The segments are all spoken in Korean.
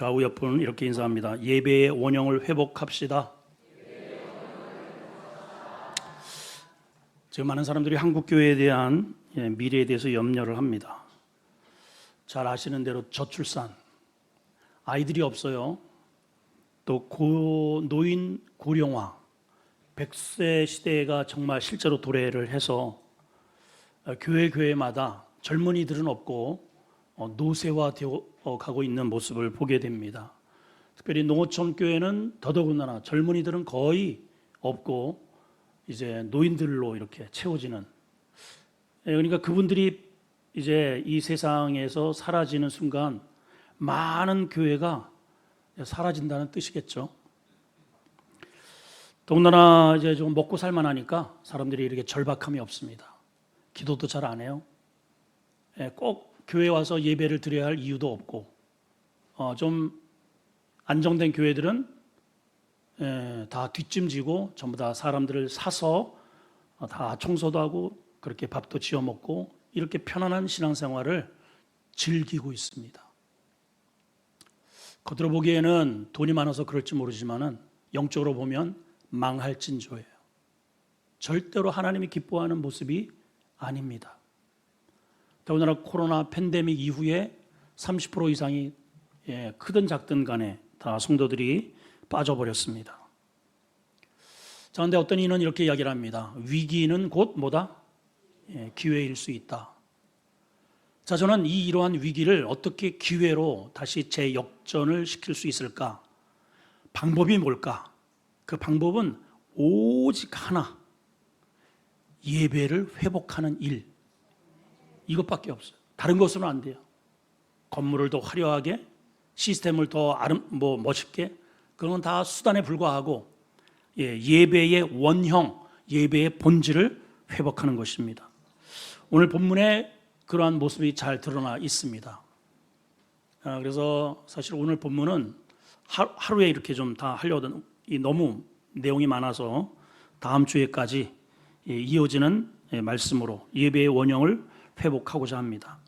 좌우 옆은 이렇게 인사합니다. 예배의 원형을 회복합시다. 지금 많은 사람들이 한국교회에 대한 미래에 대해서 염려를 합니다. 잘 아시는 대로 저출산, 아이들이 없어요. 또 노인 고령화, 100세 시대가 정말 실제로 도래를 해서 교회마다 젊은이들은 없고 노쇠화되어 가고 있는 모습을 보게 됩니다. 특별히 농어촌 교회는 더더군다나 젊은이들은 거의 없고 이제 노인들로 이렇게 채워지는, 그러니까 그분들이 이제 이 세상에서 사라지는 순간 많은 교회가 사라진다는 뜻이겠죠. 더군다나 이제 좀 먹고 살만하니까 사람들이 이렇게 절박함이 없습니다. 기도도 잘 안 해요. 꼭 교회 와서 예배를 드려야 할 이유도 없고, 좀 안정된 교회들은 다 뒷짐지고 전부 다 사람들을 사서 다 청소도 하고 그렇게 밥도 지어 먹고 이렇게 편안한 신앙생활을 즐기고 있습니다. 겉으로 보기에는 돈이 많아서 그럴지 모르지만은 영적으로 보면 망할 징조예요. 절대로 하나님이 기뻐하는 모습이 아닙니다. 더군다나 코로나 팬데믹 이후에 30% 이상이 크든 작든 간에 다 성도들이 빠져버렸습니다. 자, 그런데 어떤 이는 이렇게 이야기를 합니다. 위기는 곧 뭐다? 기회일 수 있다. 자, 저는 이러한 위기를 어떻게 기회로 다시 재역전을 시킬 수 있을까? 방법이 뭘까? 그 방법은 오직 하나, 예배를 회복하는 일, 이것밖에 없어요. 다른 것으로는 안 돼요. 건물을 더 화려하게, 시스템을 더 멋있게, 그건 다 수단에 불과하고 예배의 원형, 예배의 본질을 회복하는 것입니다. 오늘 본문에 그러한 모습이 잘 드러나 있습니다. 그래서 사실 오늘 본문은 하루에 이렇게 좀 다 하려던, 너무 내용이 많아서 다음 주에까지 이어지는 말씀으로 예배의 원형을 회복하고자 합니다.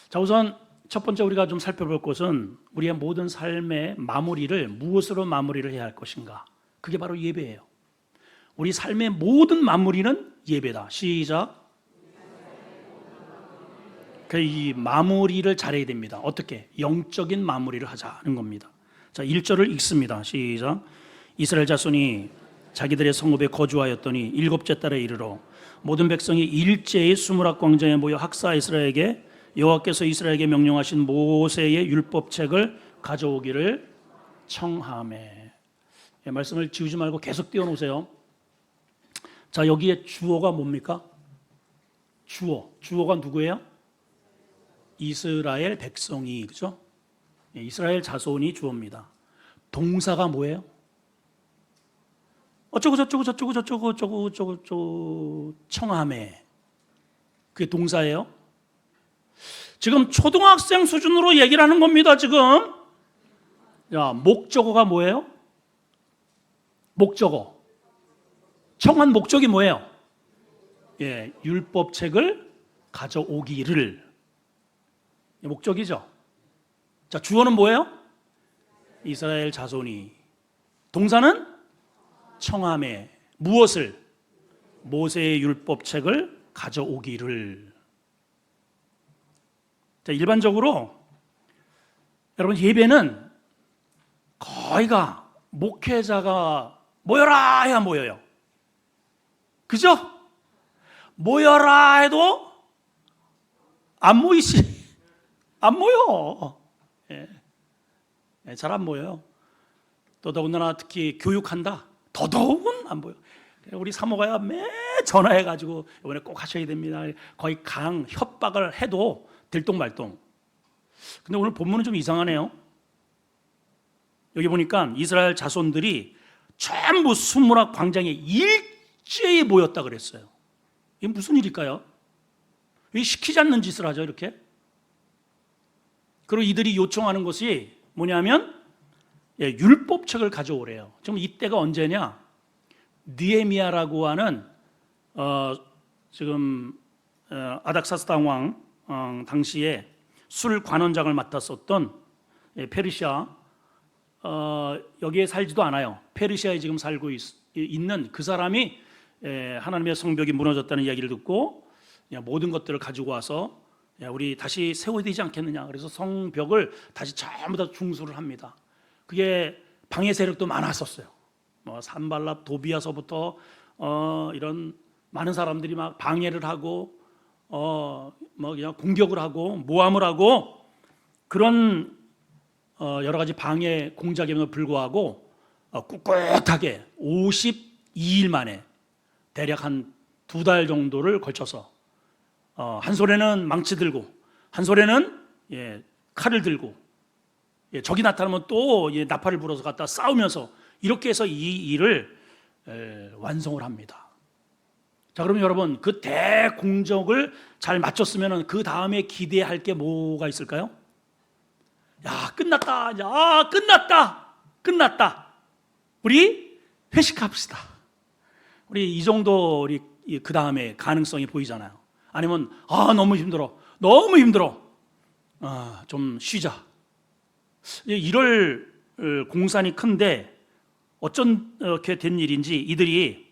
자, 우선 첫 번째 우리가 좀 살펴볼 것은 우리의 모든 삶의 마무리를 무엇으로 마무리를 해야 할 것인가? 그게 바로 예배예요. 우리 삶의 모든 마무리는 예배다. 시작. 이 마무리를 잘해야 됩니다. 어떻게? 영적인 마무리를 하자는 겁니다. 자, 1절을 읽습니다. 시작. 이스라엘 자손이 자기들의 성읍에 거주하였더니 일곱째 달에 이르러 모든 백성이 일제히 수무락 광장에 모여 학사 이스라엘에게 여호와께서 이스라엘에게 명령하신 모세의 율법책을 가져오기를 청하매. 말씀을 지우지 말고 계속 띄워놓으세요. 자, 여기에 주어가 뭡니까? 주어가 누구예요? 이스라엘 백성이, 그죠? 이스라엘 자손이 주어입니다. 동사가 뭐예요? 어쩌고 청하매. 그게 동사예요. 지금 초등학생 수준으로 얘기를 하는 겁니다. 지금 목적어가 뭐예요? 목적어. 청한 목적이 뭐예요? 율법책을 가져오기를. 목적이죠. 자, 주어는 뭐예요? 이스라엘 자손이. 동사는 청하매. 무엇을? 모세의 율법책을 가져오기를. 자, 일반적으로 여러분 예배는 거의가 목회자가 모여라 해야 모여요. 그죠? 모여라 해도 안 모이시. 안 모여. 잘 안 모여요. 또 더군다나 특히 교육한다. 더더욱은 안 보여. 우리 사모가야 매 전화해가지고 이번에 꼭 하셔야 됩니다. 거의 협박을 해도 들똥말똥. 근데 오늘 본문은 좀 이상하네요. 여기 보니까 이스라엘 자손들이 전부 수무락 광장에 일제히 모였다 그랬어요. 이게 무슨 일일까요? 왜 시키지 않는 짓을 하죠, 이렇게? 그리고 이들이 요청하는 것이 뭐냐면 율법책을 가져오래요. 지금 이때가 언제냐? 느헤미야라고 하는 지금 아닥사스다 왕 당시에 술 관원장을 맡았었던 페르시아, 여기에 살지도 않아요. 페르시아에 지금 살고 있는 그 사람이 하나님의 성벽이 무너졌다는 이야기를 듣고 모든 것들을 가지고 와서 우리 다시 세워야 되지 않겠느냐. 그래서 성벽을 다시 전부 다 중수를 합니다. 그게 방해 세력도 많았었어요. 뭐 산발랍, 도비아서부터 이런 많은 사람들이 막 방해를 하고 뭐 그냥 공격을 하고 모함을 하고 그런 여러 가지 방해 공작임에도 불구하고 꿋꿋하게 52일 만에 대략 한 2달 정도를 걸쳐서 한 손에는 망치 들고 한 손에는 칼을 들고 적이 나타나면 또 나팔을 불어서 갖다 싸우면서 이렇게 해서 이 일을 완성을 합니다. 자, 그러면 여러분 그 대공적을 잘 마쳤으면 그 다음에 기대할 게 뭐가 있을까요? 야, 끝났다. 야, 끝났다. 우리 회식합시다. 우리 이 정도 우리 그 다음에 가능성이 보이잖아요. 아니면 너무 힘들어. 좀 쉬자. 이럴 공산이 큰데 어쩌게 된 일인지 이들이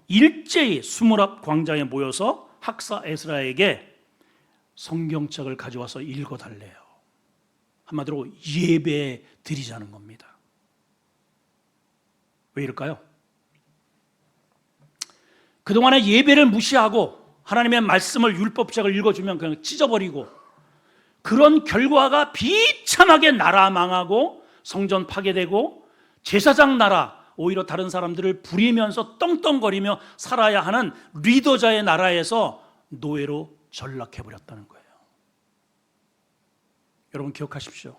일제히 수문 앞 광장에 모여서 학사 에스라에게 성경책을 가져와서 읽어달래요. 한마디로 예배 드리자는 겁니다. 왜 이럴까요? 그동안에 예배를 무시하고 하나님의 말씀을 율법책을 읽어주면 그냥 찢어버리고 그런 결과가 비참하게 나라 망하고 성전 파괴되고 제사장 나라 오히려 다른 사람들을 부리면서 떵떵거리며 살아야 하는 리더자의 나라에서 노예로 전락해버렸다는 거예요. 여러분 기억하십시오.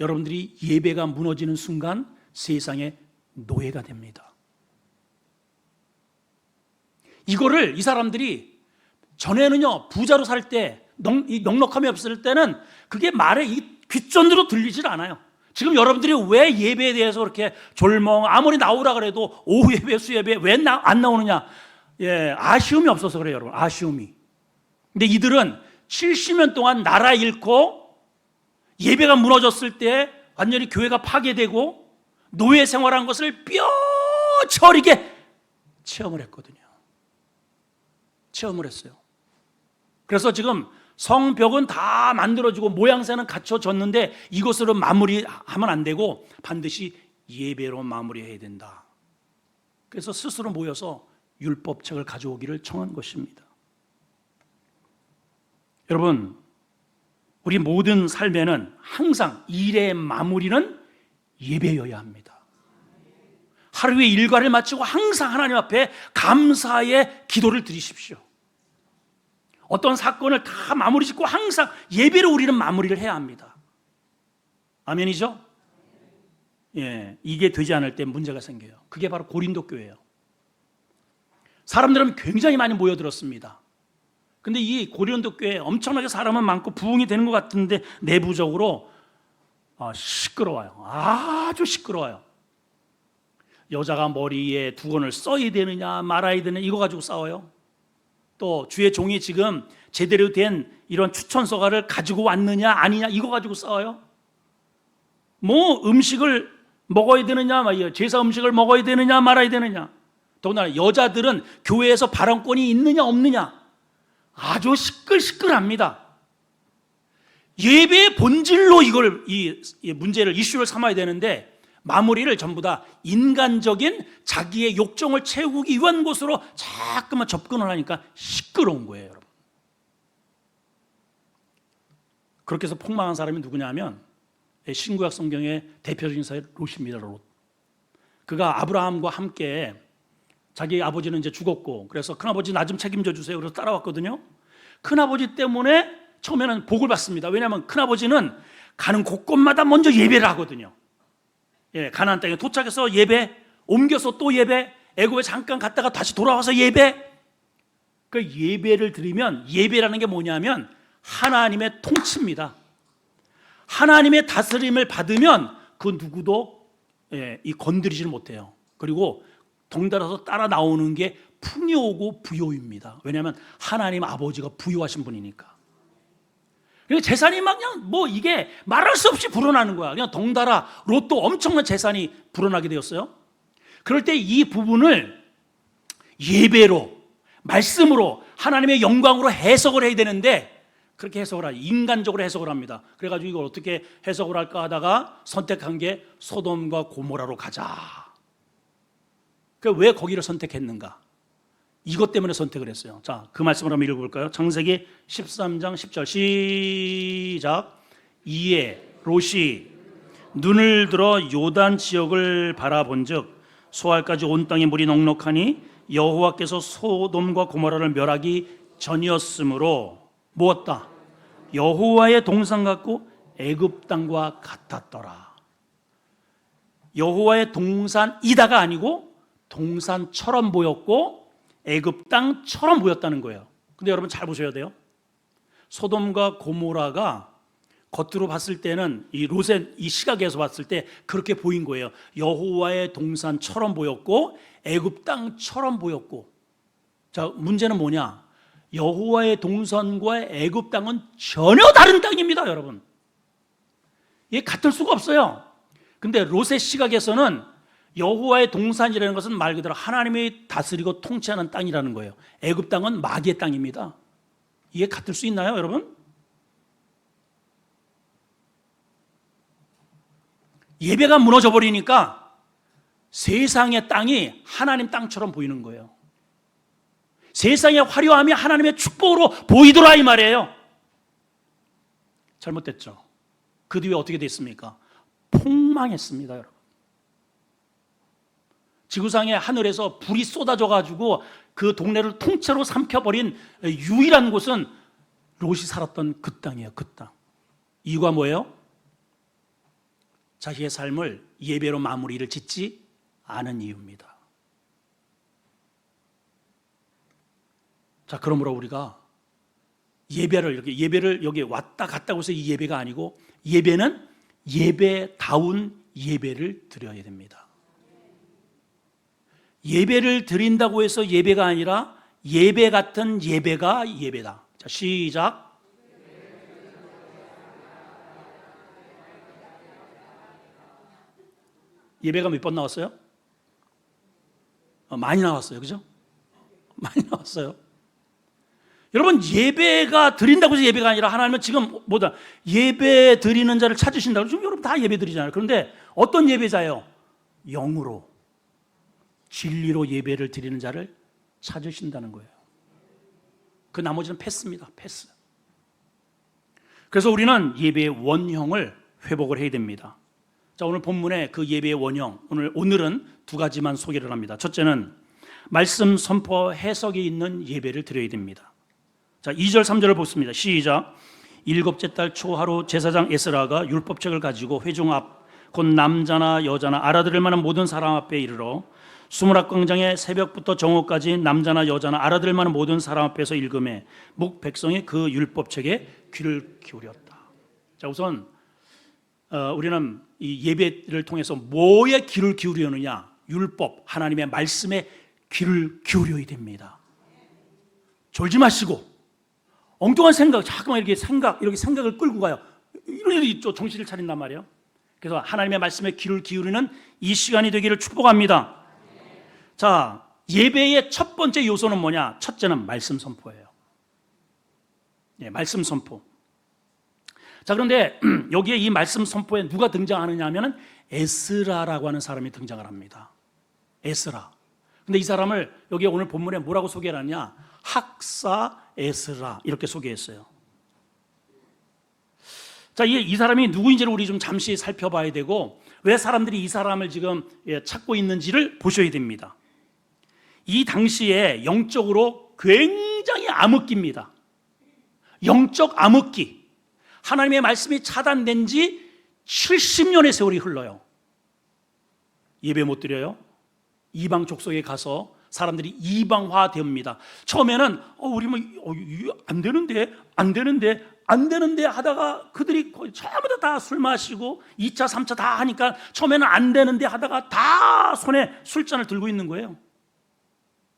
여러분들이 예배가 무너지는 순간 세상의 노예가 됩니다. 이거를 이 사람들이 전에는요 부자로 살 때 넉넉함이 없을 때는 그게 말에 귓전으로 들리질 않아요. 지금 여러분들이 왜 예배에 대해서 그렇게 졸멍 아무리 나오라 그래도 오후 예배 수예배 왜 안 나오느냐 아쉬움이 없어서 그래요 여러분. 아쉬움이. 근데 이들은 70년 동안 나라 잃고 예배가 무너졌을 때 완전히 교회가 파괴되고 노예 생활한 것을 뼈저리게 체험을 했거든요. 체험을 했어요. 그래서 지금 성벽은 다 만들어지고 모양새는 갖춰졌는데 이것으로 마무리하면 안 되고 반드시 예배로 마무리해야 된다. 그래서 스스로 모여서 율법책을 가져오기를 청한 것입니다. 여러분, 우리 모든 삶에는 항상 일의 마무리는 예배여야 합니다. 하루의 일과를 마치고 항상 하나님 앞에 감사의 기도를 드리십시오. 어떤 사건을 다 마무리 짓고 항상 예배로 우리는 마무리를 해야 합니다. 아멘이죠? 이게 되지 않을 때 문제가 생겨요. 그게 바로 고린도 교회예요. 사람들은 굉장히 많이 모여들었습니다. 근데 이 고린도 교회에 엄청나게 사람은 많고 부흥이 되는 것 같은데 내부적으로 시끄러워요. 아주 시끄러워요. 여자가 머리에 두건을 써야 되느냐 말아야 되느냐 이거 가지고 싸워요. 또 주의 종이 지금 제대로 된 이런 추천서가를 가지고 왔느냐 아니냐 이거 가지고 싸워요. 뭐 음식을 먹어야 되느냐 제사 음식을 먹어야 되느냐 말아야 되느냐. 더군다나 여자들은 교회에서 발언권이 있느냐 없느냐 아주 시끌시끌합니다. 예배의 본질로 이 문제를 이슈를 삼아야 되는데 마무리를 전부 다 인간적인 자기의 욕정을 채우기 위한 곳으로 자꾸만 접근을 하니까 시끄러운 거예요, 여러분. 그렇게 해서 폭망한 사람이 누구냐면 신구약 성경의 대표적인 사회 롯입니다. 롯. 그가 아브라함과 함께 자기 아버지는 이제 죽었고 그래서 큰아버지 나 좀 책임져 주세요. 그래서 따라왔거든요. 큰아버지 때문에 처음에는 복을 받습니다. 왜냐하면 큰아버지는 가는 곳곳마다 먼저 예배를 하거든요. 가나안 땅에 도착해서 예배, 옮겨서 또 예배, 애굽에 잠깐 갔다가 다시 돌아와서 예배. 그 예배를 드리면 예배라는 게 뭐냐면 하나님의 통치입니다. 하나님의 다스림을 받으면 그 누구도 건드리지를 못해요. 그리고 덩달아서 따라 나오는 게 풍요고 부요입니다. 왜냐하면 하나님 아버지가 부요하신 분이니까. 그러니까 재산이 막 그냥 뭐 이게 말할 수 없이 불어나는 거야. 그냥 덩달아 로또 엄청난 재산이 불어나게 되었어요. 그럴 때 이 부분을 예배로, 말씀으로, 하나님의 영광으로 해석을 해야 되는데 그렇게 해석을 하죠. 인간적으로 해석을 합니다. 그래가지고 이걸 어떻게 해석을 할까 하다가 선택한 게 소돔과 고모라로 가자. 왜 거기를 선택했는가? 이것 때문에 선택을 했어요. 자, 그 말씀을 한번 읽어볼까요? 창세기 13장 10절 시작. 이에 롯이 눈을 들어 요단 지역을 바라본즉 소알까지 온 땅에 물이 넉넉하니 여호와께서 소돔과 고모라를 멸하기 전이었으므로 무엇다? 여호와의 동산 같고 애굽 땅과 같았더라. 여호와의 동산이다가 아니고 동산처럼 보였고 애굽 땅처럼 보였다는 거예요. 근데 여러분 잘 보셔야 돼요. 소돔과 고모라가 겉으로 봤을 때는 이 롯의 이 시각에서 봤을 때 그렇게 보인 거예요. 여호와의 동산처럼 보였고 애굽 땅처럼 보였고. 자, 문제는 뭐냐? 여호와의 동산과 애굽 땅은 전혀 다른 땅입니다, 여러분. 이게 같을 수가 없어요. 근데 롯의 시각에서는 여호와의 동산이라는 것은 말 그대로 하나님이 다스리고 통치하는 땅이라는 거예요. 애굽 땅은 마귀의 땅입니다. 이게 같을 수 있나요, 여러분? 예배가 무너져 버리니까 세상의 땅이 하나님 땅처럼 보이는 거예요. 세상의 화려함이 하나님의 축복으로 보이더라 이 말이에요. 잘못됐죠. 그 뒤에 어떻게 됐습니까? 폭망했습니다, 여러분. 지구상의 하늘에서 불이 쏟아져 가지고 그 동네를 통째로 삼켜버린 유일한 곳은 롯이 살았던 그 땅이에요. 그 땅. 이유가 뭐예요? 자기의 삶을 예배로 마무리를 짓지 않은 이유입니다. 자, 그러므로 우리가 예배를 여기 왔다 갔다 해서 이 예배가 아니고 예배는 예배다운 예배를 드려야 됩니다. 예배를 드린다고 해서 예배가 아니라 예배 같은 예배가 예배다. 자, 시작. 예배가 몇 번 나왔어요? 많이 나왔어요. 그죠? 많이 나왔어요. 여러분, 예배가 드린다고 해서 예배가 아니라 하나님은 지금 뭐다? 예배 드리는 자를 찾으신다고. 지금 여러분 다 예배 드리잖아요. 그런데 어떤 예배자예요? 영으로, 진리로 예배를 드리는 자를 찾으신다는 거예요. 그 나머지는 패스입니다. 패스. 그래서 우리는 예배의 원형을 회복을 해야 됩니다. 자, 오늘 본문의 그 예배의 원형, 오늘은 두 가지만 소개를 합니다. 첫째는 말씀 선포 해석이 있는 예배를 드려야 됩니다. 자, 2절 3절을 보겠습니다. 시작. 일곱째 달 초하루 제사장 에스라가 율법책을 가지고 회중 앞 곧 남자나 여자나 알아들을 만한 모든 사람 앞에 이르러 수문학광장에 새벽부터 정오까지 남자나 여자나 알아들을 만한 모든 사람 앞에서 읽음에 묵 백성이 그 율법책에 귀를 기울였다. 자, 우선 우리는 이 예배를 통해서 뭐에 귀를 기울이느냐? 율법, 하나님의 말씀에 귀를 기울여야 됩니다. 졸지 마시고 엉뚱한 생각, 자꾸만 이렇게 생각을 끌고 가요. 이런 정신을 차린단 말이에요. 그래서 하나님의 말씀에 귀를 기울이는 이 시간이 되기를 축복합니다. 자, 예배의 첫 번째 요소는 뭐냐? 첫째는 말씀 선포예요. 네, 말씀 선포. 자, 그런데 여기에 이 말씀 선포에 누가 등장하느냐 하면은 에스라라고 하는 사람이 등장을 합니다. 에스라. 근데 이 사람을 여기 오늘 본문에 뭐라고 소개를 하냐? 학사 에스라 이렇게 소개했어요. 자, 이 사람이 누구인지를 우리 좀 잠시 살펴봐야 되고 왜 사람들이 이 사람을 지금 찾고 있는지를 보셔야 됩니다. 이 당시에 영적으로 굉장히 암흑기입니다. 영적 암흑기. 하나님의 말씀이 차단된 지 70년의 세월이 흘러요. 예배 못 드려요. 이방 족속에 가서 사람들이 이방화 됩니다. 처음에는 우리 뭐 안 되는데 하다가 그들이 전부 다 술 마시고 2차 3차 다 하니까 처음에는 안 되는데 하다가 다 손에 술잔을 들고 있는 거예요.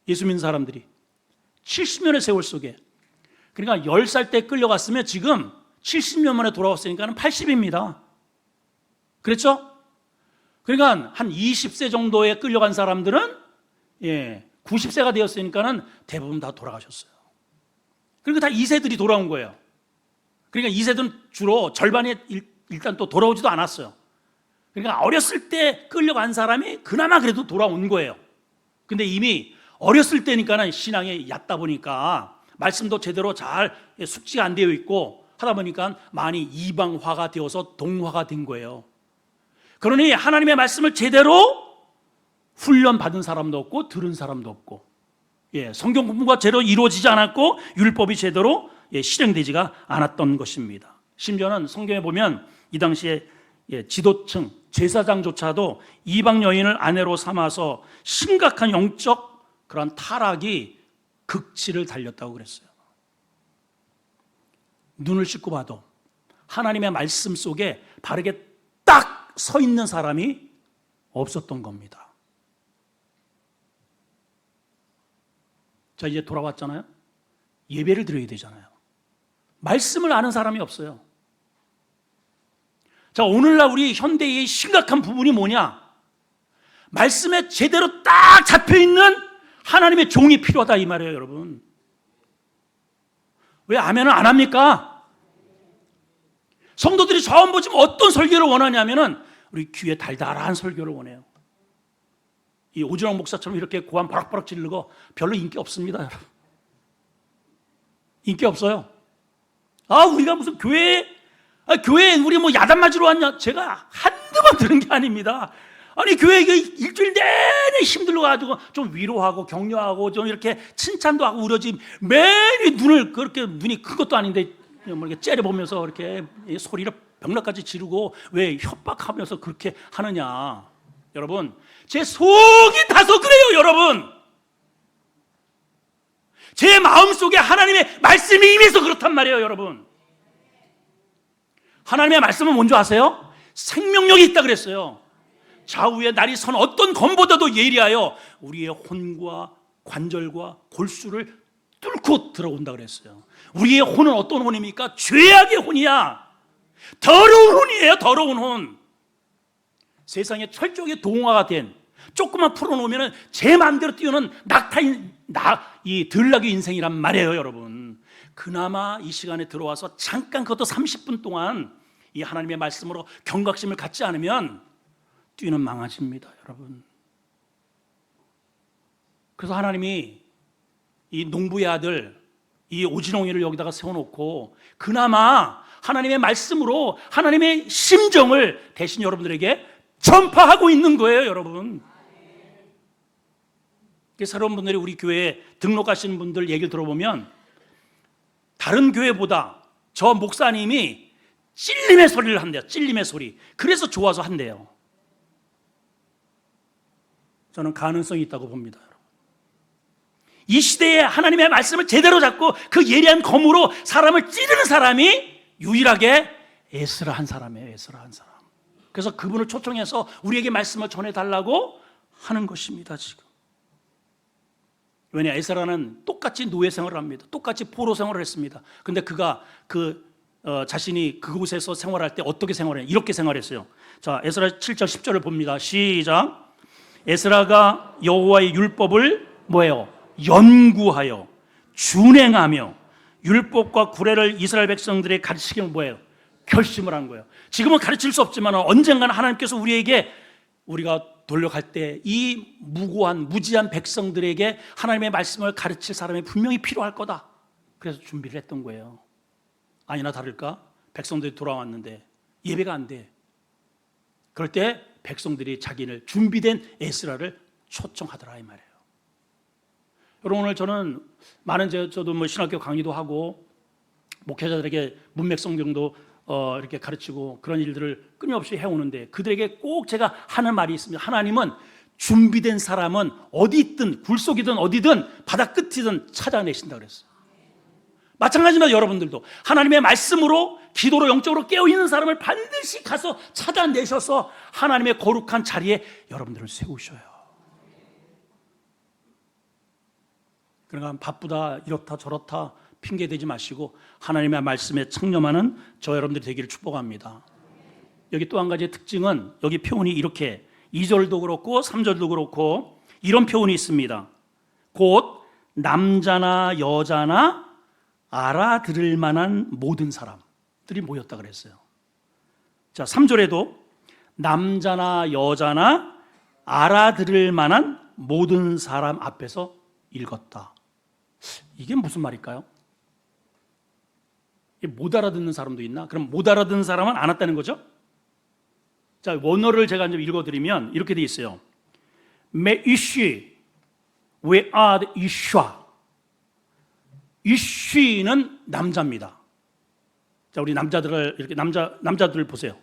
예수 믿는 사람들이 70년의 세월 속에. 그러니까 10살 때 끌려갔으면 지금 70년 만에 돌아왔으니까 80입니다. 그렇죠? 그러니까 한 20세 정도에 끌려간 사람들은 90세가 되었으니까 대부분 다 돌아가셨어요. 그러니까 다 2세들이 돌아온 거예요. 그러니까 2세들은 주로 절반이 일단 또 돌아오지도 않았어요. 그러니까 어렸을 때 끌려간 사람이 그나마 그래도 돌아온 거예요. 근데 이미 어렸을 때니까는 신앙이 얕다 보니까 말씀도 제대로 잘 숙지가 안 되어 있고 하다 보니까 많이 이방화가 되어서 동화가 된 거예요. 그러니 하나님의 말씀을 제대로 훈련받은 사람도 없고 들은 사람도 없고, 성경 공부가 제대로 이루어지지 않았고 율법이 제대로 실행되지가 않았던 것입니다. 심지어는 성경에 보면 이 당시에 지도층, 제사장조차도 이방 여인을 아내로 삼아서 심각한 영적 그런 타락이 극치를 달렸다고 그랬어요. 눈을 씻고 봐도 하나님의 말씀 속에 바르게 딱 서 있는 사람이 없었던 겁니다. 자, 이제 돌아왔잖아요. 예배를 드려야 되잖아요. 말씀을 아는 사람이 없어요. 자, 오늘날 우리 현대의 심각한 부분이 뭐냐? 말씀에 제대로 딱 잡혀있는 하나님의 종이 필요하다 이 말이에요, 여러분. 왜 아멘을 안 합니까? 성도들이 전부 지금 어떤 설교를 원하냐면은 우리 귀에 달달한 설교를 원해요. 이 오진영 목사처럼 이렇게 고함 바락바락 지르고 별로 인기 없습니다, 여러분. 인기 없어요. 우리가 무슨 교회에 우리 뭐 야단 맞으러 왔냐? 제가 한두 번 들은 게 아닙니다. 아니, 교회 일주일 내내 힘들어가지고 좀 위로하고 격려하고 좀 이렇게 칭찬도 하고 우려지 매일 눈을 그렇게 눈이 큰 것도 아닌데 뭐 이렇게 째려보면서 이렇게 소리를 벽락까지 지르고 왜 협박하면서 그렇게 하느냐? 여러분, 제 속이 타서 그래요, 여러분. 제 마음속에 하나님의 말씀이 임해서 그렇단 말이에요, 여러분. 하나님의 말씀은 뭔지 아세요? 생명력이 있다 그랬어요. 좌우에 날이 선 어떤 검보다도 예리하여 우리의 혼과 관절과 골수를 뚫고 들어온다 그랬어요. 우리의 혼은 어떤 혼입니까? 죄악의 혼이야. 더러운 혼이에요, 더러운 혼. 세상에 철저하게 동화가 된, 조금만 풀어놓으면 제 마음대로 뛰어는 이 들락의 인생이란 말이에요, 여러분. 그나마 이 시간에 들어와서 잠깐, 그것도 30분 동안 이 하나님의 말씀으로 경각심을 갖지 않으면 뛰는 망아집니다, 여러분. 그래서 하나님이 이 농부의 아들 이 오진홍이를 여기다가 세워놓고 그나마 하나님의 말씀으로 하나님의 심정을 대신 여러분들에게 전파하고 있는 거예요, 여러분. 새로운 분들이 우리 교회에 등록하시는 분들 얘기를 들어보면 다른 교회보다 저 목사님이 찔림의 소리를 한대요. 찔림의 소리. 그래서 좋아서 한대요. 저는 가능성이 있다고 봅니다, 여러분. 이 시대에 하나님의 말씀을 제대로 잡고 그 예리한 검으로 사람을 찌르는 사람이 유일하게 에스라 한 사람이에요. 에스라 한 사람. 그래서 그분을 초청해서 우리에게 말씀을 전해달라고 하는 것입니다, 지금. 왜냐, 에스라는 똑같이 노예 생활을 합니다. 똑같이 포로 생활을 했습니다. 근데 그가 자신이 그곳에서 생활할 때 어떻게 생활해요? 이렇게 생활했어요. 자, 에스라 7절 10절을 봅니다. 시작. 에스라가 여호와의 율법을 뭐예요? 연구하여 준행하며 율법과 구례를 이스라엘 백성들에게 가르치기 뭐예요? 결심을 한 거예요. 지금은 가르칠 수 없지만 언젠가는 하나님께서 우리가 돌려갈 때 이 무지한 백성들에게 하나님의 말씀을 가르칠 사람이 분명히 필요할 거다. 그래서 준비를 했던 거예요. 아니나 다를까? 백성들이 돌아왔는데 예배가 안 돼. 그럴 때 백성들이 자기를 준비된 에스라를 초청하더라 이 말이에요. 여러분, 오늘 저는 저도 뭐 신학교 강의도 하고 목회자들에게 문맥 성경도 이렇게 가르치고 그런 일들을 끊임없이 해오는데 그들에게 꼭 제가 하는 말이 있습니다. 하나님은 준비된 사람은 어디 있든 굴속이든 어디든 바다 끝이든 찾아내신다 그랬어요. 마찬가지입니다. 여러분들도 하나님의 말씀으로 기도로 영적으로 깨어있는 사람을 반드시 가서 찾아내셔서 하나님의 거룩한 자리에 여러분들을 세우셔요. 그러니까 바쁘다 이렇다 저렇다 핑계 대지 마시고 하나님의 말씀에 청렴하는 저 여러분들이 되기를 축복합니다. 여기 또 한 가지의 특징은 여기 표현이 이렇게 2절도 그렇고 3절도 그렇고 이런 표현이 있습니다. 곧 남자나 여자나 알아들을 만한 모든 사람들이 모였다 그랬어요. 자, 3절에도 남자나 여자나 알아들을 만한 모든 사람 앞에서 읽었다. 이게 무슨 말일까요? 못 알아듣는 사람도 있나? 그럼 못 알아듣는 사람은 안 왔다는 거죠? 자, 원어를 제가 좀 읽어드리면 이렇게 돼 있어요. Mais ici, we are Isha. 이쉬는 남자입니다. 자, 우리 남자들을 이렇게 남자들을 보세요.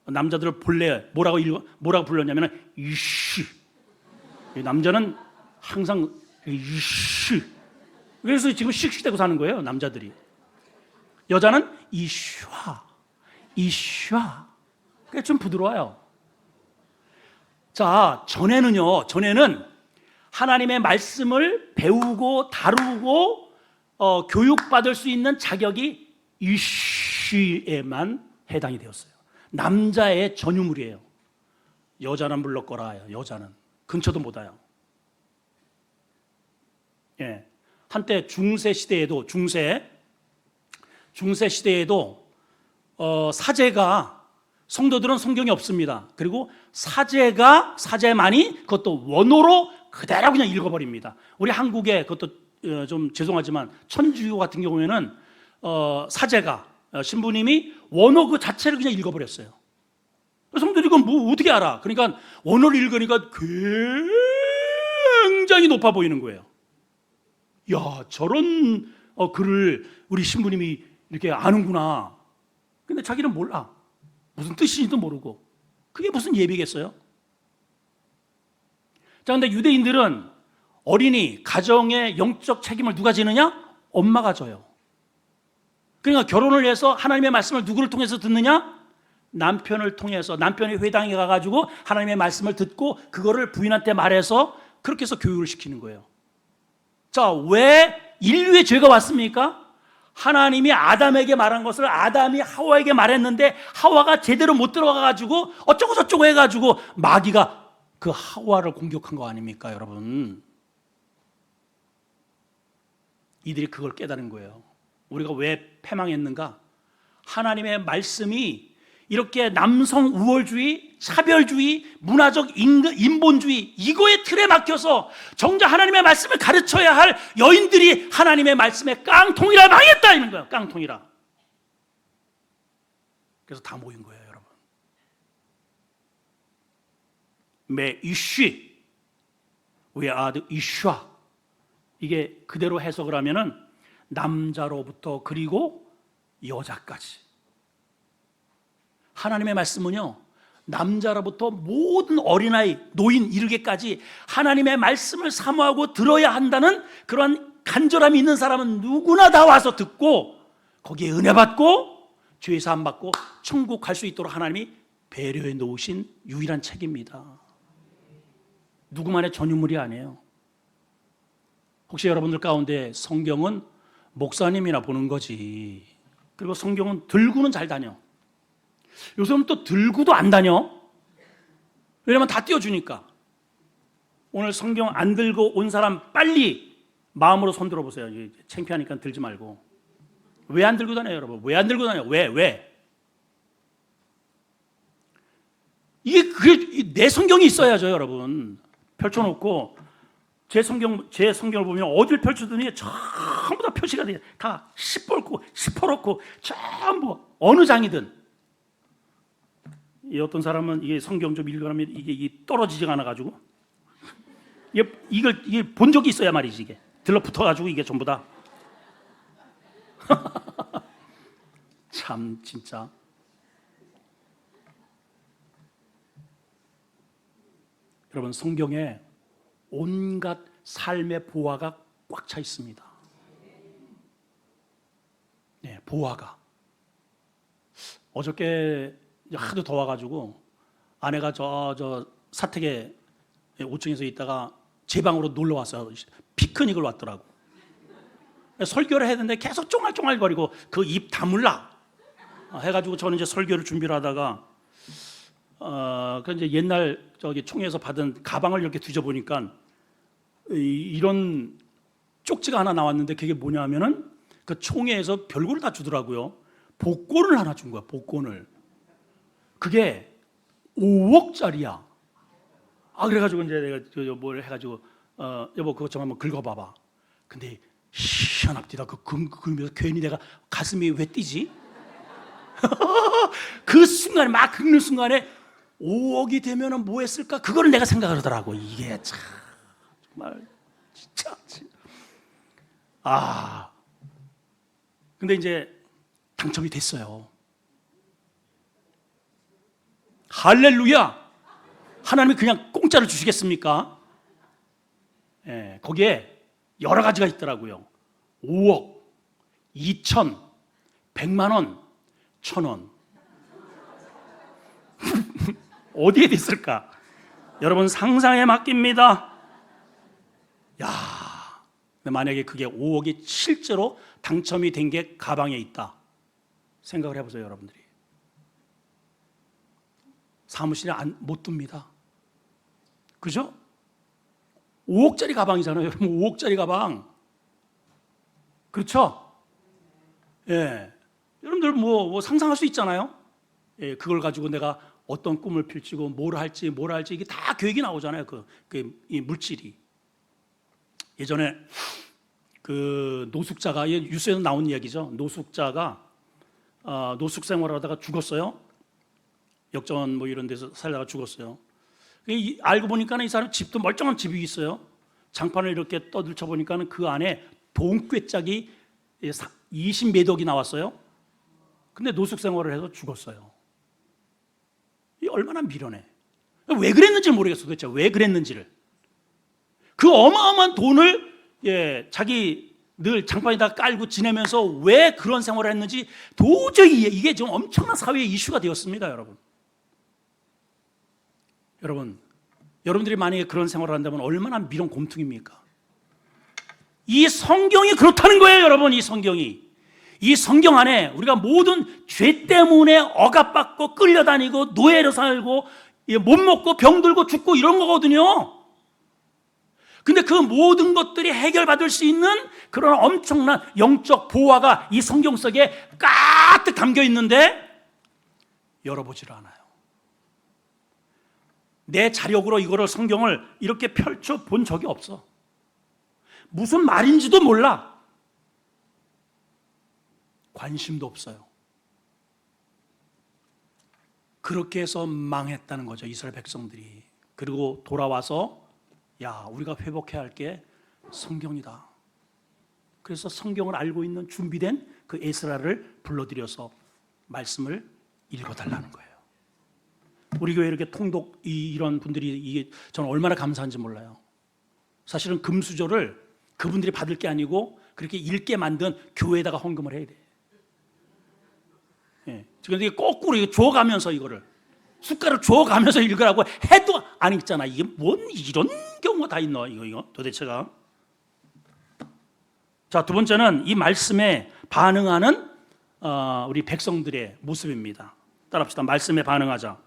남자들을 본래 뭐라고 불렀냐면은 이쉬. 남자는 항상 이쉬. 그래서 지금 씩씩대고 사는 거예요, 남자들이. 여자는 이쉬. 그게 좀 부드러워요. 자, 전에는 하나님의 말씀을 배우고 다루고 교육받을 수 있는 자격이 이쉬에만 해당이 되었어요. 남자의 전유물이에요. 여자는 물러거라. 여자는 근처도 못 와요. 예. 한때 중세 시대에도 사제가 성도들은 성경이 없습니다. 그리고 사제만이 그것도 원어로 그대로 그냥 읽어버립니다. 우리 한국에 그것도 좀 죄송하지만 천주교 같은 경우에는 사제가 신부님이 원어 그 자체를 그냥 읽어버렸어요. 성도들이 이건 뭐 어떻게 알아? 그러니까 원어를 읽으니까 굉장히 높아 보이는 거예요. 야, 저런 글을 우리 신부님이 이렇게 아는구나. 근데 자기는 몰라. 무슨 뜻인지도 모르고. 그게 무슨 예비겠어요? 자, 근데 유대인들은 어린이, 가정의 영적 책임을 누가 지느냐? 엄마가 져요. 그러니까 결혼을 해서 하나님의 말씀을 누구를 통해서 듣느냐? 남편을 통해서, 남편이 회당에 가가지고 하나님의 말씀을 듣고 그거를 부인한테 말해서 그렇게 해서 교육을 시키는 거예요. 자, 왜 인류의 죄가 왔습니까? 하나님이 아담에게 말한 것을 아담이 하와에게 말했는데 하와가 제대로 못 들어가가지고 어쩌고 저쩌고 해가지고 마귀가 그 하와를 공격한 거 아닙니까, 여러분? 이들이 그걸 깨달은 거예요. 우리가 왜 패망했는가? 하나님의 말씀이 이렇게 남성 우월주의, 차별주의, 문화적 인본주의 이거의 틀에 막혀서 정작 하나님의 말씀을 가르쳐야 할 여인들이 하나님의 말씀에 깡통이라 망했다 이런 거예요. 깡통이라. 그래서 다 모인 거예요, 여러분. 매 이쉬, we are the 이쉬. 이게 그대로 해석을 하면은 남자로부터 그리고 여자까지. 하나님의 말씀은요, 남자로부터 모든 어린아이, 노인 이르게까지 하나님의 말씀을 사모하고 들어야 한다는 그러한 간절함이 있는 사람은 누구나 다 와서 듣고 거기에 은혜 받고 죄 사함 받고 천국 갈 수 있도록 하나님이 배려해 놓으신 유일한 책입니다. 누구만의 전유물이 아니에요. 혹시 여러분들 가운데 성경은 목사님이나 보는 거지, 그리고 성경은 들고는 잘 다녀. 요즘은 또 들고도 안 다녀. 왜냐면 다 띄워주니까. 오늘 성경 안 들고 온 사람 빨리 마음으로 손 들어보세요. 창피하니까 들지 말고. 왜 안 들고 다녀요, 여러분? 왜 안 들고 다녀요? 왜? 이게 내 성경이 있어야죠, 여러분. 펼쳐놓고 제 성경을 보면 어딜 펼쳐더니 전부 다 표시가 돼. 다 시퍼렇고 전부 어느 장이든. 어떤 사람은 이게 성경 좀 읽으면 이게 떨어지지가 않아가지고 이게 본 적이 있어야 말이지. 이게 들러붙어가지고 이게 전부 다 참 진짜. 여러분, 성경에 온갖 삶의 보화가 꽉 차 있습니다. 네, 보화가. 어저께 하도 더워가지고 아내가 저 사택에 5층에서 있다가 제 방으로 놀러 왔어요. 피크닉을 왔더라고. 설교를 해야 되는데 계속 쫑알쫑알거리고 그 입 다물라 해가지고 저는 이제 설교를 준비를 하다가 그 이제 옛날 저기 총회에서 받은 가방을 이렇게 뒤져보니까 이런 쪽지가 하나 나왔는데 그게 뭐냐면은 그 총회에서 별거를 다 주더라고요. 복권을 하나 준 거야. 복권을. 그게 5억짜리야. 그래가지고 이제 내가 뭘 해가지고 여보 그거 좀 한번 긁어봐봐. 근데 희한합디다. 긁으면서 괜히 내가 가슴이 왜 뛰지? 그 순간에 막 긁는 순간에 5억이 되면은 뭐 했을까? 그거를 내가 생각을 하더라고. 이게 참 정말 진짜. 근데 이제 당첨이 됐어요. 할렐루야! 하나님이 그냥 공짜로 주시겠습니까? 예, 거기에 여러 가지가 있더라고요. 5억, 2천, 100만 원, 1,000원. 어디에 있을까? 여러분 상상에 맡깁니다. 근데 만약에 그게 5억이 실제로 당첨이 된 게 가방에 있다. 생각을 해보세요, 여러분들이. 사무실에 못 둡니다. 그죠? 5억짜리 가방이잖아요, 여러분. 5억짜리 가방. 그렇죠? 예. 여러분들 뭐 상상할 수 있잖아요. 예, 그걸 가지고 내가 어떤 꿈을 펼치고 뭘 할지 이게 다 계획이 나오잖아요. 이 물질이. 예전에 그 노숙자가 뉴스에서 나온 이야기죠. 노숙자가 노숙 생활하다가 죽었어요. 역전 뭐 이런 데서 살다가 죽었어요. 알고 보니까 이 사람 집도 멀쩡한 집이 있어요. 장판을 이렇게 떠들쳐 보니까는 그 안에 돈꾀짝이 20몇 억이 나왔어요. 근데 노숙 생활을 해서 죽었어요. 이 얼마나 미련해. 왜 그랬는지 모르겠어. 도대체 왜 그랬는지를. 그 어마어마한 돈을 자기 늘 장판에다 깔고 지내면서 왜 그런 생활을 했는지 도저히 이게 좀 엄청난 사회의 이슈가 되었습니다, 여러분. 여러분들이 만약에 그런 생활을 한다면 얼마나 미련 곰퉁입니까? 이 성경이 그렇다는 거예요, 여러분. 이 성경 안에 우리가 모든 죄 때문에 억압받고 끌려다니고 노예로 살고 못 먹고 병들고 죽고 이런 거거든요. 근데 그 모든 것들이 해결받을 수 있는 그런 엄청난 영적 보화가 이 성경 속에 가득 담겨 있는데 열어보지를 않아요. 내 자력으로 이거를 성경을 이렇게 펼쳐 본 적이 없어. 무슨 말인지도 몰라. 관심도 없어요. 그렇게 해서 망했다는 거죠, 이스라엘 백성들이. 그리고 돌아와서 우리가 회복해야 할 게 성경이다. 그래서 성경을 알고 있는 준비된 그 에스라를 불러들여서 말씀을 읽어달라는 거예요. 우리 교회 이렇게 통독 이런 분들이 이게 저는 얼마나 감사한지 몰라요. 사실은 금수저를 그분들이 받을 게 아니고 그렇게 읽게 만든 교회에다가 헌금을 해야 돼. 그런데 거꾸로 줘가면서 이거를 숟가락 줘가면서 읽으라고 해도 안 읽잖아. 이게 뭔 이런 경우가 다 있노? 이거 도대체가. 자, 두 번째는 이 말씀에 반응하는 우리 백성들의 모습입니다. 따라합시다. 말씀에 반응하자.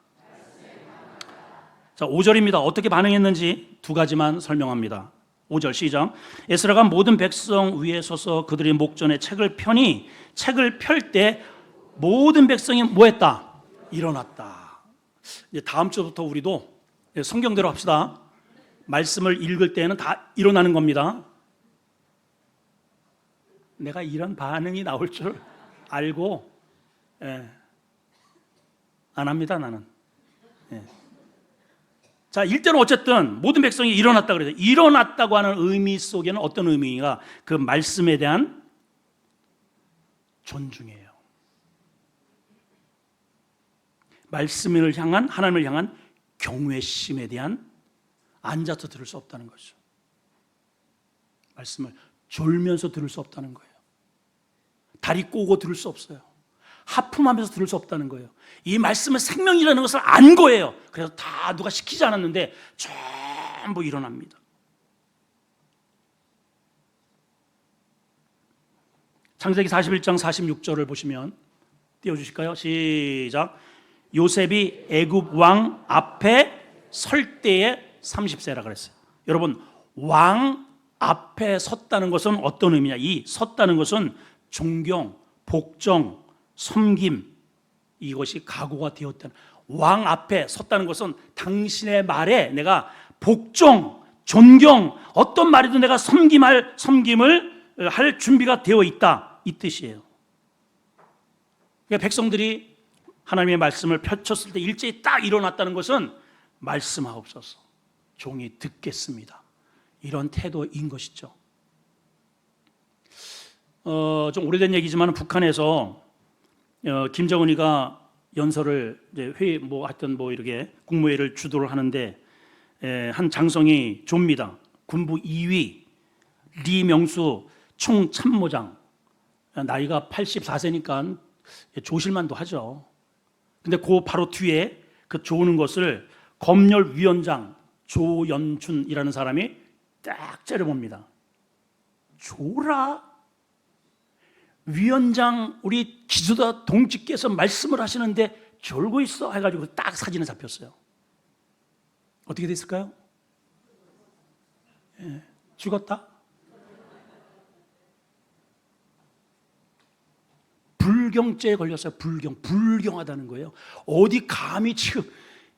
자, 5절입니다. 어떻게 반응했는지 두 가지만 설명합니다. 5절 시작. 에스라가 모든 백성 위에 서서 그들의 목전에 책을 펴니 책을 펼 때 모든 백성이 뭐 했다? 일어났다. 이제 다음 주부터 우리도 성경대로 합시다. 말씀을 읽을 때는 다 일어나는 겁니다. 내가 이런 반응이 나올 줄 알고 안 합니다, 나는. 자, 일대는 어쨌든 모든 백성이 일어났다 그래서 일어났다고 하는 의미 속에는 어떤 의미가 그 말씀에 대한 존중이에요. 말씀을 향한 하나님을 향한 경외심에 대한 앉아서 들을 수 없다는 거죠. 말씀을 졸면서 들을 수 없다는 거예요. 다리 꼬고 들을 수 없어요. 하품하면서 들을 수 없다는 거예요. 이 말씀은 생명이라는 것을 안 거예요. 그래서 다 누가 시키지 않았는데 전부 일어납니다. 창세기 41장 46절을 보시면 띄워주실까요? 시작. 요셉이 애굽 왕 앞에 설 때에 30세라 그랬어요. 여러분, 왕 앞에 섰다는 것은 어떤 의미냐? 이 섰다는 것은 존경, 복종, 섬김, 이것이 각오가 되었다는, 왕 앞에 섰다는 것은 당신의 말에 내가 복종, 존경, 어떤 말이든 내가 섬김을 할 준비가 되어 있다, 이 뜻이에요. 그러니까 백성들이 하나님의 말씀을 펼쳤을 때 일제히 딱 일어났다는 것은 말씀하옵소서, 종이 듣겠습니다, 이런 태도인 것이죠. 좀 오래된 얘기지만 북한에서 김정은이가 연설을 이제 회의 하여튼 이렇게 국무회의를 주도를 하는데 한 장성이 조입니다. 군부 2위 리명수 총참모장, 나이가 84세니까 조실만도 하죠. 근데 그 바로 뒤에 그 조는 것을 검열위원장 조연춘이라는 사람이 딱 째려봅니다. 조라? 위원장 우리 기수다 동지께서 말씀을 하시는데 졸고 있어 해가지고 딱 사진을 잡혔어요. 어떻게 됐을까요? 죽었다? 불경죄에 걸렸어요. 불경하다는 거예요. 어디 감히 지금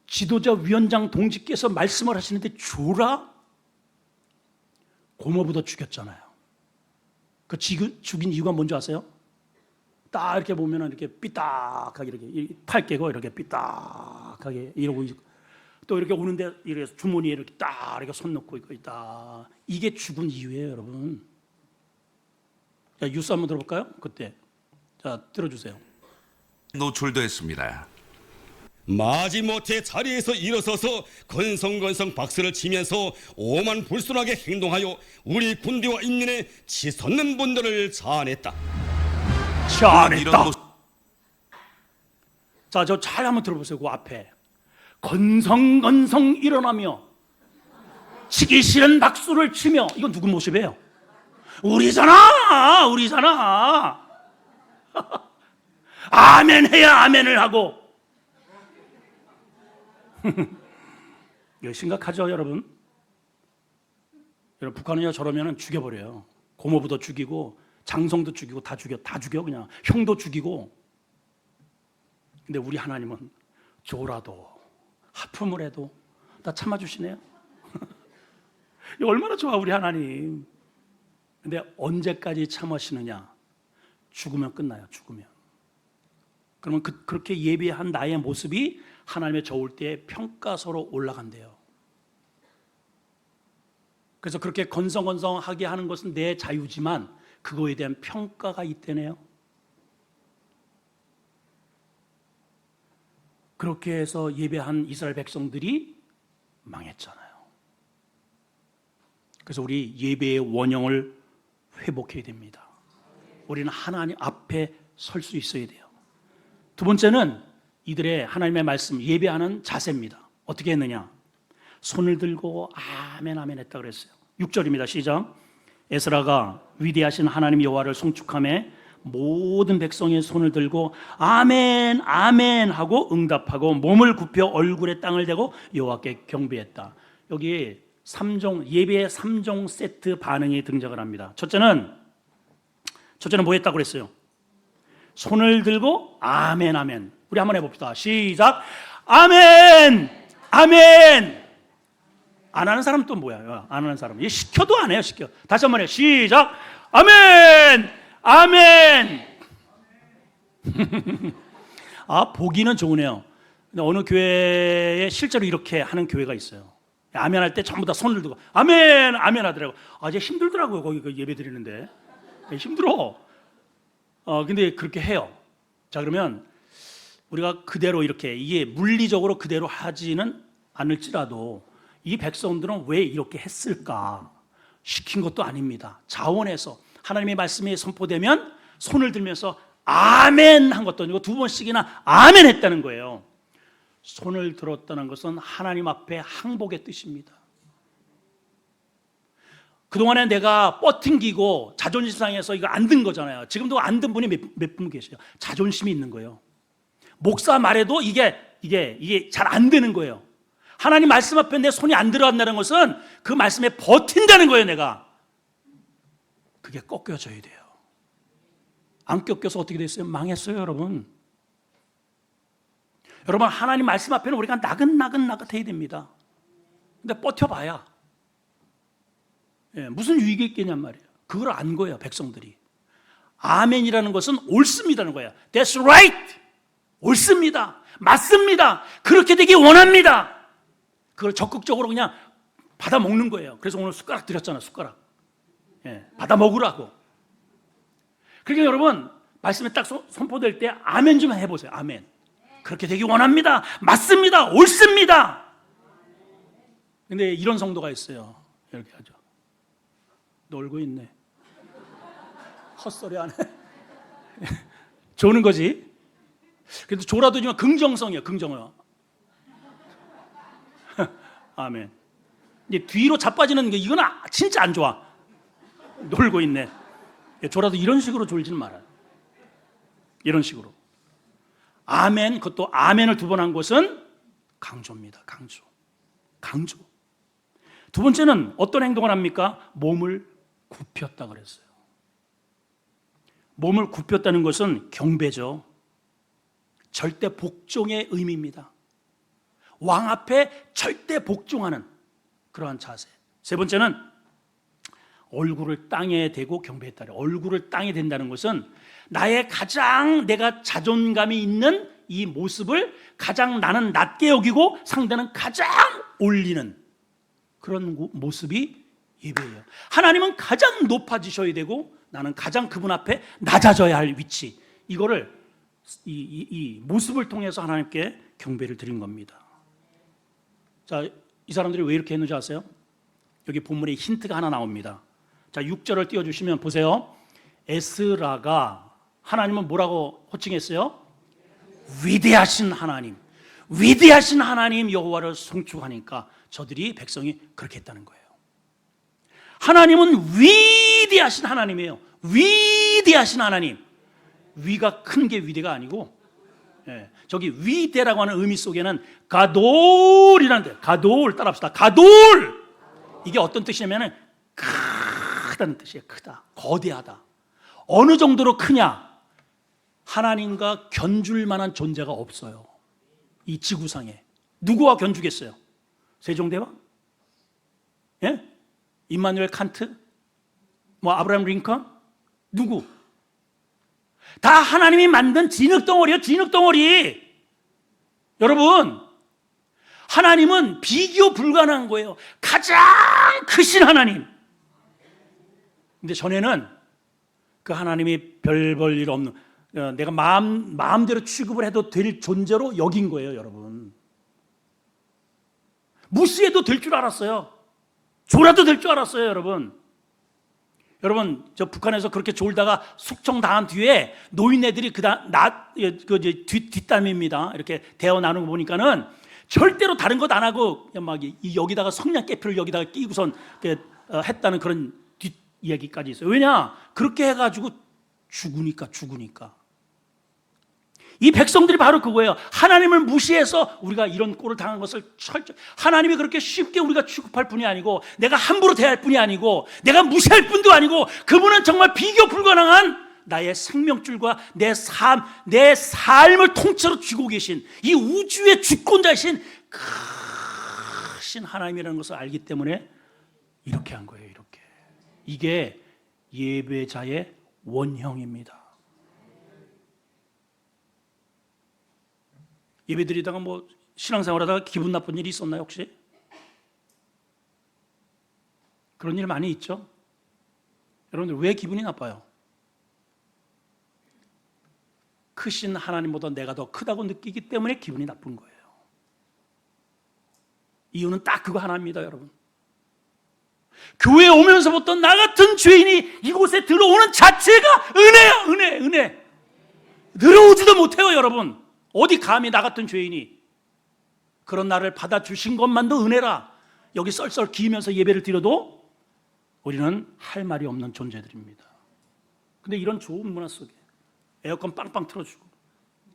지도자 위원장 동지께서 말씀을 하시는데 조라? 고모부도 죽였잖아요. 그 죽인 이유가 뭔지 아세요? 딱 이렇게 보면은 이렇게 삐딱하게 이렇게 팔 깨고 이렇게 삐딱하게 이러고, 또 이렇게 오는데 이렇게 주머니에 이렇게 딱 이렇게 손 넣고 있다. 이게 죽은 이유예요, 여러분. 자, 뉴스 한번 들어볼까요? 그때. 자, 들어주세요. 노출도 했습니다. 마지못해 자리에서 일어서서 건성건성 박수를 치면서 오만불순하게 행동하여 우리 군대와 인민의 치솟는 분들을 자아냈다. 잘했다. 자, 저 잘 한번 들어보세요. 그 앞에 건성건성 일어나며 치기 싫은 박수를 치며, 이건 누구 모습이에요? 우리잖아. 아멘 해야 아멘을 하고. 이거 심각하죠, 여러분? 북한은요, 저러면 죽여버려요. 고모부도 죽이고 장성도 죽이고 다 죽여 그냥. 형도 죽이고. 근데 우리 하나님은 조라도 하품을 해도 다 참아주시네요. 이거 얼마나 좋아, 우리 하나님. 근데 언제까지 참으시느냐? 죽으면 끝나요. 죽으면. 그러면 그렇게 예배한 나의 모습이 하나님의 저 올 때 평가서로 올라간대요. 그래서 그렇게 건성건성하게 하는 것은 내 자유지만 그거에 대한 평가가 있대네요. 그렇게 해서 예배한 이스라엘 백성들이 망했잖아요. 그래서 우리 예배의 원형을 회복해야 됩니다. 우리는 하나님 앞에 설 수 있어야 돼요. 두 번째는 이들의 하나님의 말씀 예배하는 자세입니다. 어떻게 했느냐? 손을 들고 아멘 아멘 했다 그랬어요. 6절입니다. 시작. 에스라가 위대하신 하나님 여호와를 송축하며 모든 백성의 손을 들고 아멘 아멘 하고 응답하고 몸을 굽혀 얼굴에 땅을 대고 여호와께 경배했다. 여기 예배의 3종 세트 반응이 등장을 합니다. 첫째는 뭐 했다고 그랬어요? 손을 들고 아멘 아멘. 우리 한번 해봅시다. 시작. 아멘 아멘. 안 하는 사람 또 뭐야? 안 하는 사람. 얘 시켜도 안 해요. 시켜. 다시 한번 해요. 시작. 아멘 아멘. 아, 보기는 좋으네요. 근데 어느 교회에 실제로 이렇게 하는 교회가 있어요. 아멘 할 때 전부 다 손을 들고 아멘 아멘 하더라고. 아, 이제 힘들더라고요. 거기 예배 드리는데 힘들어. 근데 그렇게 해요. 자, 그러면 우리가 그대로 이렇게, 이게 물리적으로 그대로 하지는 않을지라도 이 백성들은 왜 이렇게 했을까? 시킨 것도 아닙니다. 자원해서 하나님의 말씀이 선포되면 손을 들면서 아멘 한 것도 아니고 두 번씩이나 아멘 했다는 거예요. 손을 들었다는 것은 하나님 앞에 항복의 뜻입니다. 그동안에 내가 뻗팅기고 자존심 상해서 이거 안 든 거잖아요. 지금도 안 든 분이 몇 분 계세요. 자존심이 있는 거예요. 목사 말해도 이게 잘 안 되는 거예요. 하나님 말씀 앞에 내 손이 안 들어간다는 것은 그 말씀에 버틴다는 거예요. 내가 그게 꺾여져야 돼요. 안 꺾여서 어떻게 됐어요? 망했어요, 여러분. 여러분, 하나님 말씀 앞에는 우리가 나긋나긋해야 됩니다. 근데 버텨봐야 무슨 유익이 있겠냔 말이에요. 그걸 안 거예요, 백성들이. 아멘이라는 것은 옳습니다는 거예요. That's right. 옳습니다. 맞습니다. 그렇게 되기 원합니다. 그걸 적극적으로 그냥 받아 먹는 거예요. 그래서 오늘 숟가락 드렸잖아요, 숟가락. 받아 먹으라고. 그러니까 여러분, 말씀에 딱 선포될 때 아멘 좀 해보세요. 아멘. 그렇게 되기 원합니다. 맞습니다. 옳습니다. 근데 이런 성도가 있어요. 이렇게 하죠. 놀고 있네. 헛소리 안 해. 조는 거지. 그래도 조라도 지만 긍정성이야, 긍정어. 아멘. 이제 뒤로 자빠지는 게 이건 진짜 안 좋아. 놀고 있네. 조라도 이런 식으로 졸지는 말아요. 이런 식으로. 아멘, 그것도 아멘을 두 번 한 것은 강조입니다. 강조. 두 번째는 어떤 행동을 합니까? 몸을 굽혔다 그랬어요. 몸을 굽혔다는 것은 경배죠. 절대 복종의 의미입니다. 왕 앞에 절대 복종하는 그러한 자세. 세 번째는 얼굴을 땅에 대고 경배했다. 얼굴을 땅에 댄다는 것은 나의 가장 내가 자존감이 있는 이 모습을 가장 나는 낮게 여기고 상대는 가장 올리는 그런 모습이 예배예요. 하나님은 가장 높아지셔야 되고 나는 가장 그분 앞에 낮아져야 할 위치. 이거를 이 모습을 통해서 하나님께 경배를 드린 겁니다. 자, 이 사람들이 왜 이렇게 했는지 아세요? 여기 본문에 힌트가 하나 나옵니다. 자, 6절을 띄워주시면 보세요. 에스라가 하나님은 뭐라고 호칭했어요? 위대하신 하나님, 위대하신 하나님 여호와를 송축하니까 저들이 백성이 그렇게 했다는 거예요. 하나님은 위대하신 하나님이에요. 위대하신 하나님. 위가 큰 게 위대가 아니고, 저기 위대라고 하는 의미 속에는 가돌이라는 데, 가돌 따라합시다. 가돌. 이게 어떤 뜻이냐면은 크다는 뜻이에요. 크다, 거대하다. 어느 정도로 크냐? 하나님과 견줄 만한 존재가 없어요. 이 지구상에 누구와 견주겠어요? 세종대왕? 예? 임마누엘 칸트? 뭐 아브라함 링컨? 누구? 다 하나님이 만든 진흙덩어리예요. 진흙덩어리. 여러분, 하나님은 비교 불가능한 거예요. 가장 크신 하나님. 근데 전에는 그 하나님이 별 볼 일 없는, 내가 마음대로 취급을 해도 될 존재로 여긴 거예요, 여러분. 무시해도 될 줄 알았어요. 졸아도 될 줄 알았어요, 여러분. 여러분, 저 북한에서 그렇게 졸다가 숙청 당한 뒤에 노인네들이 뒷담입니다. 이렇게 대화 나누고 보니까는 절대로 다른 것 안 하고 막 여기다가 성냥개표를 여기다가 끼고선 했다는 그런 뒷 이야기까지 있어요. 왜냐? 그렇게 해가지고 죽으니까. 이 백성들이 바로 그거예요. 하나님을 무시해서 우리가 이런 꼴을 당한 것을 하나님이 그렇게 쉽게 우리가 취급할 뿐이 아니고 내가 함부로 대할 뿐이 아니고 내가 무시할 뿐도 아니고 그분은 정말 비교 불가능한 나의 생명줄과 내 삶을 통째로 쥐고 계신 이 우주의 주권자이신 크신 하나님이라는 것을 알기 때문에 이렇게 한 거예요. 이렇게. 이게 예배자의 원형입니다. 예배드리다가 뭐 신앙생활하다가 기분 나쁜 일이 있었나요 혹시? 그런 일 많이 있죠? 여러분들 왜 기분이 나빠요? 크신 하나님보다 내가 더 크다고 느끼기 때문에 기분이 나쁜 거예요. 이유는 딱 그거 하나입니다, 여러분. 교회에 오면서부터 나 같은 죄인이 이곳에 들어오는 자체가 은혜야, 은혜. 들어오지도 못해요, 여러분. 어디 감히 나 같은 죄인이 그런 나를 받아주신 것만도 은혜라. 여기 썰썰 기면서 예배를 드려도 우리는 할 말이 없는 존재들입니다. 근데 이런 좋은 문화 속에 에어컨 빵빵 틀어주고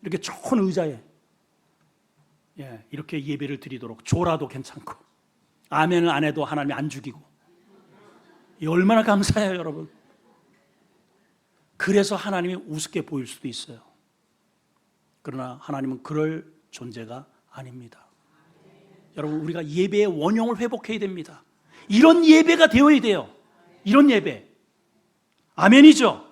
이렇게 좋은 의자에 이렇게 예배를 드리도록 졸아도 괜찮고 아멘을 안 해도 하나님이 안 죽이고, 이 얼마나 감사해요, 여러분. 그래서 하나님이 우습게 보일 수도 있어요. 그러나 하나님은 그럴 존재가 아닙니다. 여러분, 우리가 예배의 원형을 회복해야 됩니다. 이런 예배가 되어야 돼요. 이런 예배. 아멘이죠?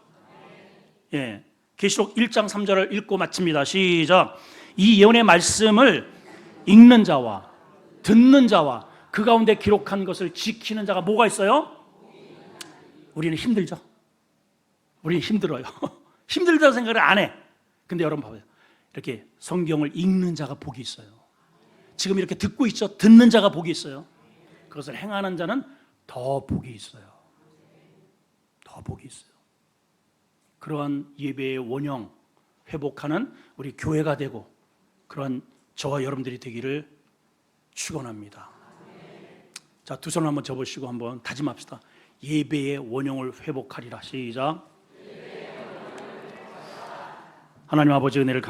예. 계시록 1장 3절을 읽고 마칩니다. 시작. 이 예언의 말씀을 읽는 자와 듣는 자와 그 가운데 기록한 것을 지키는 자가 뭐가 있어요? 우리는 힘들죠. 우리는 힘들어요. 힘들다는 생각을 안 해. 근데 여러분 봐봐요. 이렇게 성경을 읽는 자가 복이 있어요. 지금 이렇게 듣고 있죠? 듣는 자가 복이 있어요. 그것을 행하는 자는 더 복이 있어요. 더 복이 있어요. 그러한 예배의 원형 회복하는 우리 교회가 되고, 그러한 저와 여러분들이 되기를 축원합니다. 자, 두 손을 한번 접으시고 한번 다짐합시다. 예배의 원형을 회복하리라. 시작. 하나님 아버지, 은혜를